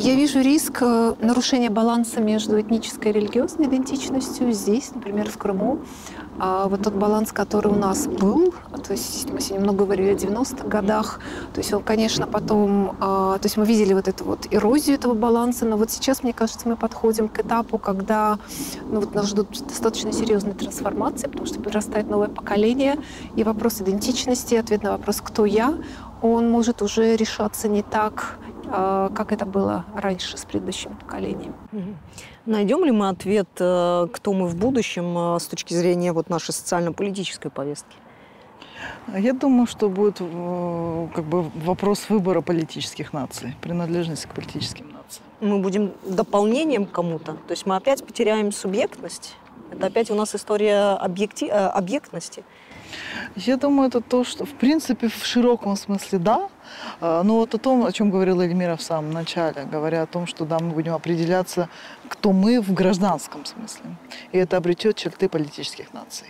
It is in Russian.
Я вижу риск нарушения баланса между этнической и религиозной идентичностью здесь, например, в Крыму. Вот тот баланс, который у нас был, то есть мы сегодня много говорили о 90-х годах, то есть он, конечно, потом, то есть мы видели вот эту вот эрозию этого баланса, но вот сейчас, мне кажется, мы подходим к этапу, когда вот нас ждут достаточно серьезные трансформации, потому что подрастает новое поколение, и вопрос идентичности, ответ на вопрос «кто я?», он может уже решаться не так, как это было раньше с предыдущим поколением. Найдем ли мы ответ, кто мы в будущем с точки зрения вот нашей социально-политической повестки? Я думаю, что будет как бы вопрос выбора политических наций, принадлежности к политическим нациям. Мы будем дополнением к кому-то? То есть мы опять потеряем субъектность? Это опять у нас история объектности? Я думаю, это то, что, в принципе, в широком смысле да. Но вот о том, о чем говорила Эльмира в самом начале, говоря о том, что да, мы будем определяться, кто мы в гражданском смысле. И это обретет черты политических наций.